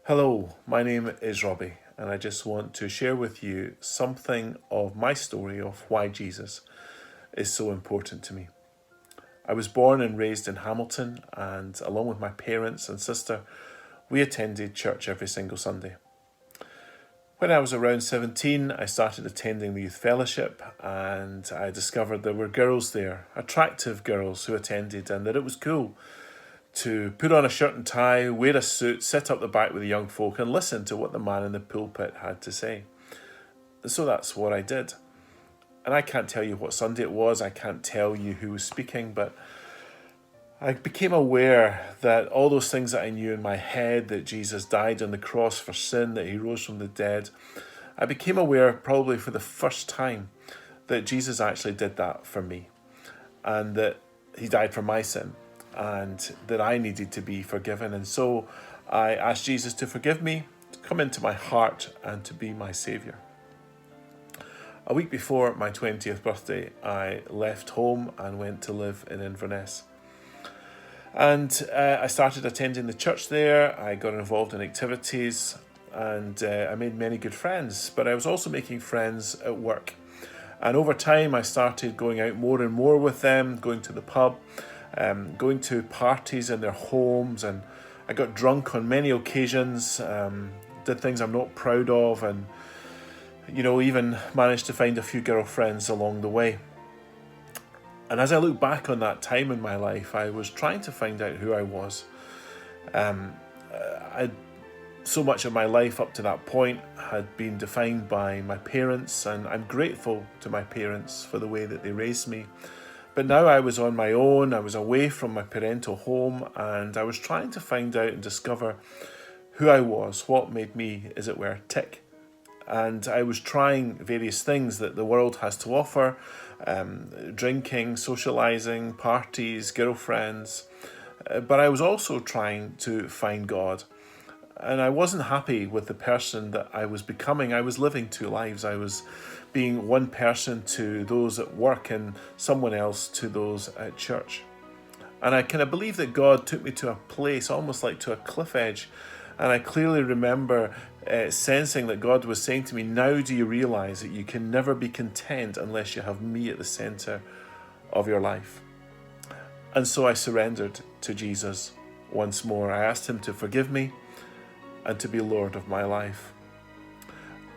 Hello, my name is Robbie, and I just want to share with you something of my story of why Jesus is so important to me. I was born and raised in Hamilton, and along with my parents and sister, we attended church every single Sunday. When I was around 17, I started attending the youth fellowship, and I discovered there were girls there, attractive girls who attended, and that it was cool to put on a shirt and tie, wear a suit, sit up the back with the young folk and listen to what the man in the pulpit had to say. So that's what I did. And I can't tell you what Sunday it was, I can't tell you who was speaking, but I became aware that all those things that I knew in my head, that Jesus died on the cross for sin, that he rose from the dead, I became aware probably for the first time that Jesus actually did that for me, and that he died for my sin, and that I needed to be forgiven. And so I asked Jesus to forgive me, to come into my heart and to be my saviour. A week before my 20th birthday, I left home and went to live in Inverness. And I started attending the church there. I got involved in activities, and I made many good friends, but I was also making friends at work. And over time, I started going out more and more with them, going to the pub, going to parties in their homes, and I got drunk on many occasions, did things I'm not proud of, and even managed to find a few girlfriends along the way. And as I look back on that time in my life, I was trying to find out who I was. So much of my life up to that point had been defined by my parents, and I'm grateful to my parents for the way that they raised me. But now I was on my own, I was away from my parental home, and I was trying to find out and discover who I was, what made me, as it were, tick. And I was trying various things that the world has to offer, drinking, socialising, parties, girlfriends. But I was also trying to find God. And I wasn't happy with the person that I was becoming. I was living two lives. I was being one person to those at work and someone else to those at church. And I kind of believe that God took me to a place, almost like to a cliff edge. And I clearly remember sensing that God was saying to me, now do you realise that you can never be content unless you have me at the centre of your life? And so I surrendered to Jesus once more. I asked him to forgive me and to be Lord of my life.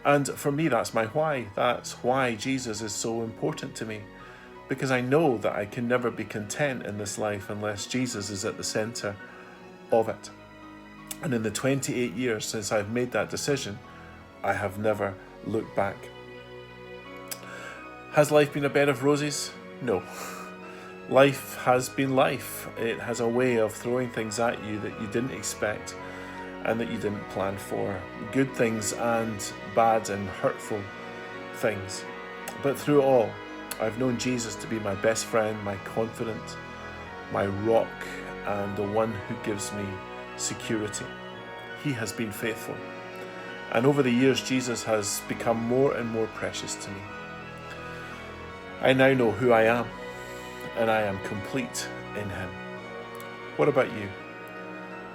And for me, that's my why. That's why Jesus is so important to me, because I know that I can never be content in this life unless Jesus is at the centre of it. And in the 28 years since I've made that decision, I have never looked back. Has life been a bed of roses? No. Life has been life. It has a way of throwing things at you that you didn't expect and that you didn't plan for. Good things and bad and hurtful things. But through it all, I've known Jesus to be my best friend, my confidant, my rock, and the one who gives me security. He has been faithful. And over the years, Jesus has become more and more precious to me. I now know who I am, and I am complete in him. What about you?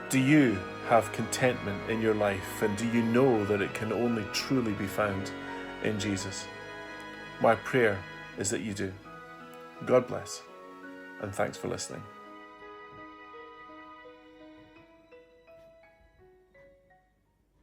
Do you have contentment in your life, and do you know that it can only truly be found in Jesus? My prayer is that you do. God bless, and thanks for listening.